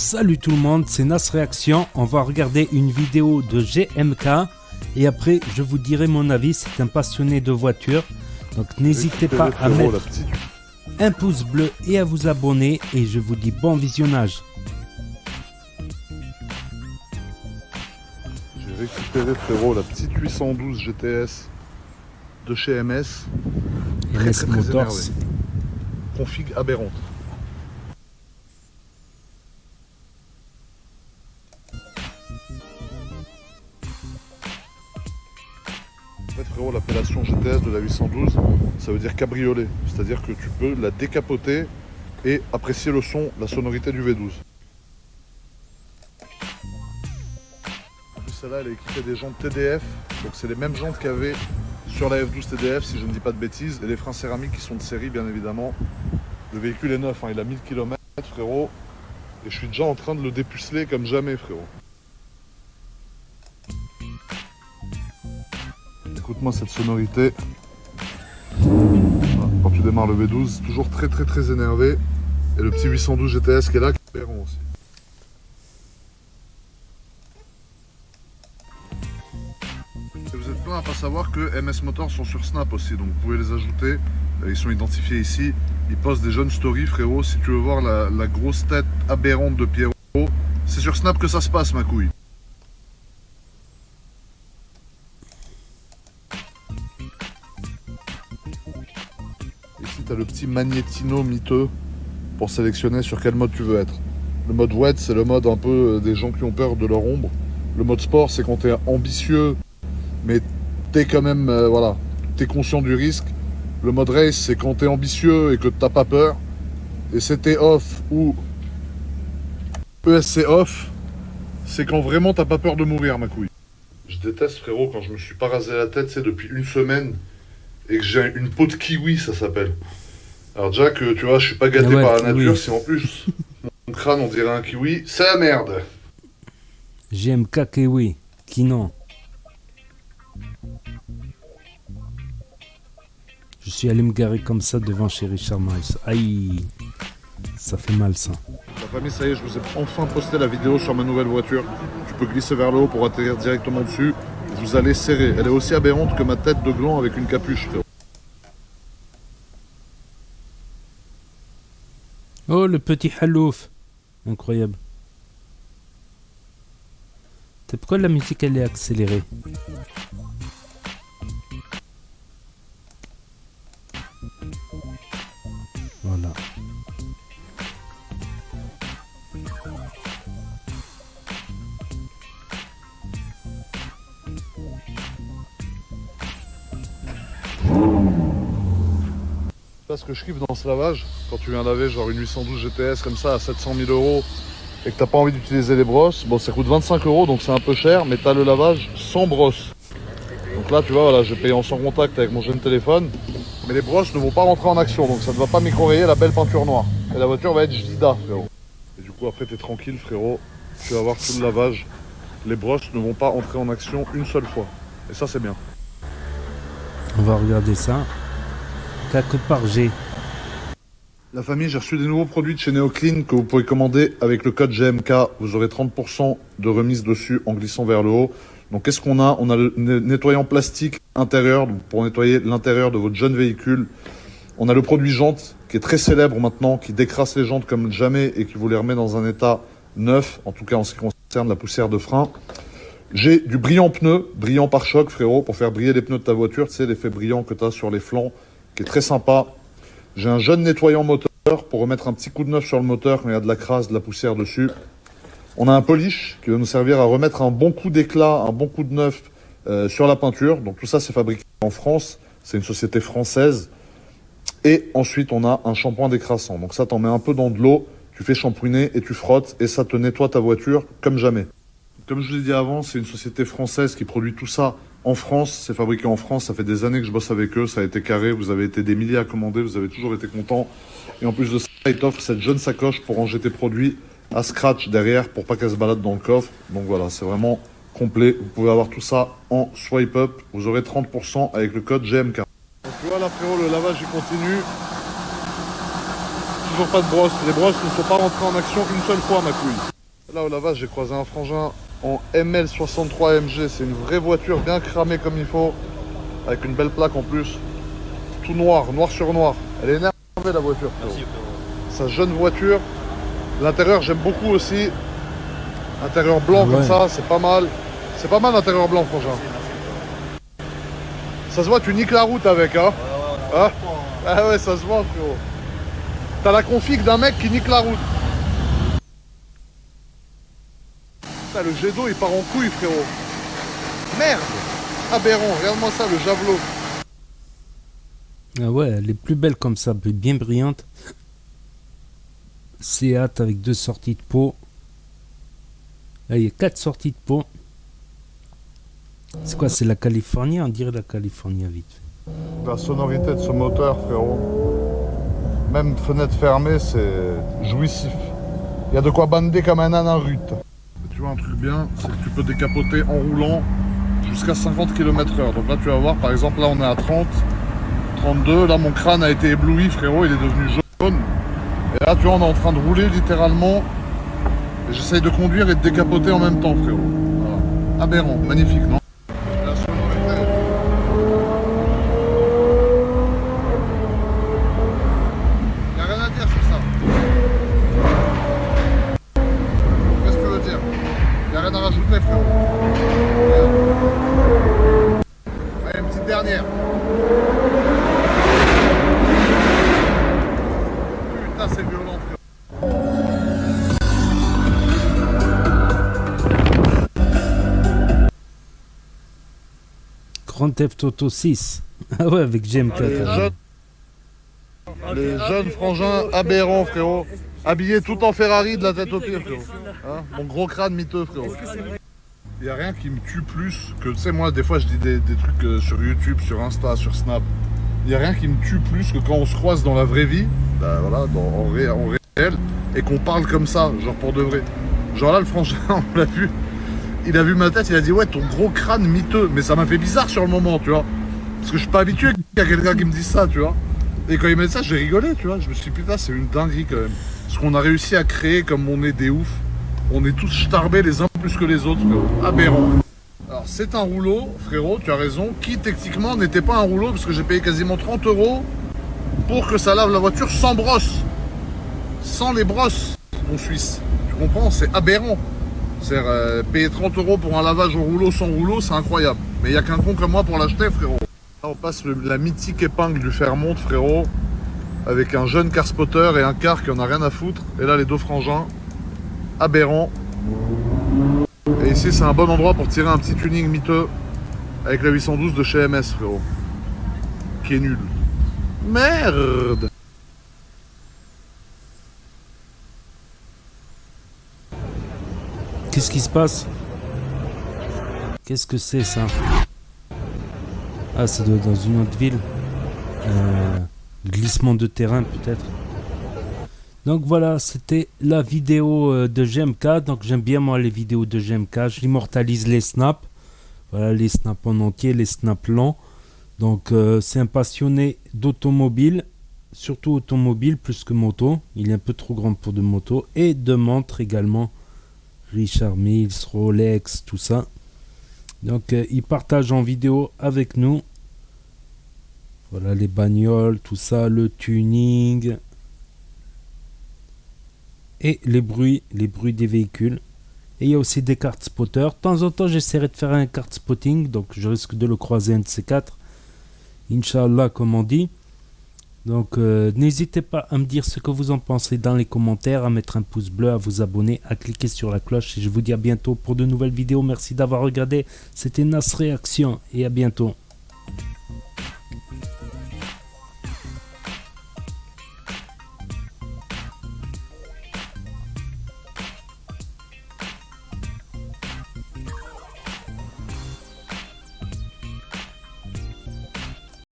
Salut tout le monde, c'est Nas Réaction. On va regarder une vidéo de GMK et après je vous dirai mon avis. C'est un passionné de voitures. Donc n'hésitez pas à mettre un pouce bleu et à vous abonner. Et je vous dis bon visionnage. J'ai récupéré frérot la petite 812 GTS de chez MS. MS Motors. Config aberrante. En fait frérot, l'appellation GTS de la 812, ça veut dire cabriolet. C'est-à-dire que tu peux la décapoter et apprécier le son, la sonorité du V12. En plus celle-là, elle est équipée des jantes TDF. Donc c'est les mêmes jantes qu'il y avait sur la F12 TDF, si je ne dis pas de bêtises. Et les freins céramiques qui sont de série, bien évidemment. Le véhicule est neuf, hein, il a 1000 km frérot. Et je suis déjà en train de le dépuceler comme jamais frérot. Écoute-moi cette sonorité. Voilà, quand tu démarres le V12, toujours très énervé. Et le petit 812 GTS qui est là, qui est aberrant aussi. Et vous êtes plein à pas savoir que MS Motors sont sur Snap aussi, donc vous pouvez les ajouter. Ils sont identifiés ici. Ils postent des jeunes stories frérot. Si tu veux voir la grosse tête aberrante de Pierrot, c'est sur Snap que ça se passe ma couille. Ici tu as le petit magnétino miteux pour sélectionner sur quel mode tu veux être. Le mode wet c'est le mode un peu des gens qui ont peur de leur ombre. Le mode sport c'est quand tu es ambitieux mais tu es quand même voilà, tu es conscient du risque. Le mode race c'est quand tu es ambitieux et que t'as pas peur. Et c'était off ou ESC off, c'est quand vraiment t'as pas peur de mourir ma couille. Je déteste frérot quand je me suis pas rasé la tête, c'est depuis une semaine et que j'ai une peau de kiwi ça s'appelle. Alors déjà que tu vois je suis pas gâté par la nature, si en plus mon crâne on dirait un kiwi, c'est la merde. GMK Kiwi, qui non. Je suis allé me garer comme ça devant chez Richard Miles. Aïe, ça fait mal ça. La famille, ça y est, je vous ai enfin posté la vidéo sur ma nouvelle voiture. Tu peux glisser vers le haut pour atterrir directement dessus. Vous allez serrer. Elle est aussi aberrante que ma tête de gland avec une capuche, frérot. Oh, le petit halouf. Incroyable. C'est pourquoi la musique elle est accélérée. Voilà. Là, ce que je kiffe dans ce lavage, quand tu viens laver genre une 812 GTS comme ça à 700 000 € et que t'as pas envie d'utiliser les brosses, bon ça coûte 25 € donc c'est un peu cher, mais t'as le lavage sans brosse. Donc là tu vois, voilà, j'ai payé en sans contact avec mon jeune téléphone, mais les brosses ne vont pas rentrer en action, donc ça ne va pas micro-rayer la belle peinture noire. Et la voiture va être Jida frérot. Et du coup après t'es tranquille frérot, tu vas voir tout le lavage, les brosses ne vont pas entrer en action une seule fois. Et ça c'est bien. On va regarder ça. Tac par G. La famille, j'ai reçu des nouveaux produits de chez Neoclean que vous pouvez commander avec le code GMK. Vous aurez 30% de remise dessus en glissant vers le haut. Donc qu'est-ce qu'on a? On a le nettoyant plastique intérieur donc pour nettoyer l'intérieur de votre jeune véhicule. On a le produit jante qui est très célèbre maintenant, qui décrasse les jantes comme jamais et qui vous les remet dans un état neuf, en tout cas en ce qui concerne la poussière de frein. J'ai du brillant pneu, brillant pare-choc frérot, pour faire briller les pneus de ta voiture, tu sais l'effet brillant que tu as sur les flancs, qui est très sympa. J'ai un jeune nettoyant moteur pour remettre un petit coup de neuf sur le moteur quand il y a de la crasse, de la poussière dessus. On a un polish qui va nous servir à remettre un bon coup d'éclat, un bon coup de neuf sur la peinture. Donc tout ça c'est fabriqué en France, c'est une société française. Et ensuite on a un shampoing décrassant. Donc ça t'en mets un peu dans de l'eau, tu fais shampouiner et tu frottes et ça te nettoie ta voiture comme jamais. Comme je vous l'ai dit avant, c'est une société française qui produit tout ça en France. C'est fabriqué en France, ça fait des années que je bosse avec eux, ça a été carré, vous avez été des milliers à commander, vous avez toujours été contents. Et en plus de ça, ils t'offrent cette jeune sacoche pour ranger tes produits à scratch derrière pour pas qu'elle se balade dans le coffre. Donc voilà, c'est vraiment complet. Vous pouvez avoir tout ça en swipe up. Vous aurez 30% avec le code GMK. Donc tu vois là frérot, le lavage il continue. toujours pas de brosse. Les brosses ne sont pas rentrées en action une seule fois, ma couille. Là, au lavage, j'ai croisé un frangin en ML63 MG. C'est une vraie voiture bien cramée comme il faut, avec une belle plaque en plus. Tout noir, noir sur noir. Elle est énervée, la voiture. Merci, sa jeune voiture. L'intérieur, j'aime beaucoup aussi. Intérieur blanc comme ça, c'est pas mal. C'est pas mal l'intérieur blanc, frangin. Ça se voit, tu niques la route avec, hein. Ah, ah ouais, ça se voit, frérot. T'as la config d'un mec qui nique la route. Putain, le jet d'eau, il part en couille, frérot. Merde. Aberrant, regarde-moi ça, le javelot. Ah ouais, elle est plus belle comme ça, bien brillante. Seat avec 2 sorties de pot. Là, il y a 4 sorties de pot. C'est quoi, c'est la Californie? On dirait la Californie vite fait. La sonorité de ce moteur, frérot. Même fenêtre fermée, c'est jouissif. Il y a de quoi bander comme un âne en rut. Tu vois un truc bien, c'est que tu peux décapoter en roulant jusqu'à 50 km/h. Donc là, tu vas voir, par exemple, là on est à 30, 32. Là, mon crâne a été ébloui, frérot, il est devenu jaune. Et là, tu vois, on est en train de rouler littéralement. Et j'essaye de conduire et de décapoter en même temps, frérot. Voilà. Aberrant, magnifique, non? La sonorité. Y a rien à dire sur ça. Qu'est-ce que tu veux dire? Y a rien à rajouter, frérot. Allez, une petite dernière. Putain, c'est violent, frérot. Grand Theft Auto 6. Ah ouais, avec GMK. Les jeunes frangins aberrants, frérot. Habillés tout en Ferrari de la tête aux pieds, frérot. Hein, mon gros crâne miteux, frérot. Il n'y a rien qui me tue plus que, tu sais, moi, des fois, je dis des trucs sur YouTube, sur Insta, sur Snap. Il n'y a rien qui me tue plus que quand on se croise dans la vraie vie, bah, voilà, en réel, et qu'on parle comme ça, genre pour de vrai. Genre là, le frangin, on l'a vu. Il a vu ma tête, il a dit ouais, ton gros crâne miteux. Mais ça m'a fait bizarre sur le moment, tu vois. Parce que je suis pas habitué qu'il y a quelqu'un qui me dise ça, tu vois. Et quand il m'a dit ça, j'ai rigolé, tu vois. Je me suis dit putain, c'est une dinguerie quand même. Ce qu'on a réussi à créer, comme on est des oufs. On est tous starbés les uns plus que les autres, frérot. Aberrant. Alors c'est un rouleau, frérot, tu as raison. Qui techniquement n'était pas un rouleau, parce que j'ai payé quasiment 30 € pour que ça lave la voiture sans brosse. Sans les brosses, mon Suisse. Tu comprends? C'est aberrant. C'est-à-dire, payer 30 € pour un lavage au rouleau sans rouleau, c'est incroyable. Mais il n'y a qu'un con comme moi pour l'acheter, frérot. Là, on passe la mythique épingle du Fairmont, frérot, avec un jeune car spotter et un car qui en a rien à foutre. Et là, les deux frangins, aberrants. Et ici, c'est un bon endroit pour tirer un petit tuning miteux avec la 812 de chez MS, frérot. Qui est nul. Merde! Qu'est-ce qui se passe? Qu'est-ce que c'est ça? Ah, c'est dans une autre ville. Glissement de terrain peut-être. Donc voilà, c'était la vidéo de GMK. Donc j'aime bien moi les vidéos de GMK. J'immortalise les snaps. Voilà, les snaps en entier, les snaps lents. Donc c'est un passionné d'automobile. Surtout automobile plus que moto. Il est un peu trop grand pour de moto. Et de montres également. Richard Mille, Rolex, tout ça. Donc il partage en vidéo avec nous. Voilà les bagnoles, tout ça, le tuning et les bruits des véhicules. Et il y a aussi des cartes spotter. De temps en temps, j'essaierai de faire un carte spotting, donc je risque de le croiser un de ces quatre. Inch'Allah, comme on dit. Donc n'hésitez pas à me dire ce que vous en pensez dans les commentaires, à mettre un pouce bleu, à vous abonner, à cliquer sur la cloche. Et je vous dis à bientôt pour de nouvelles vidéos. Merci d'avoir regardé. C'était Nas Réaction et à bientôt.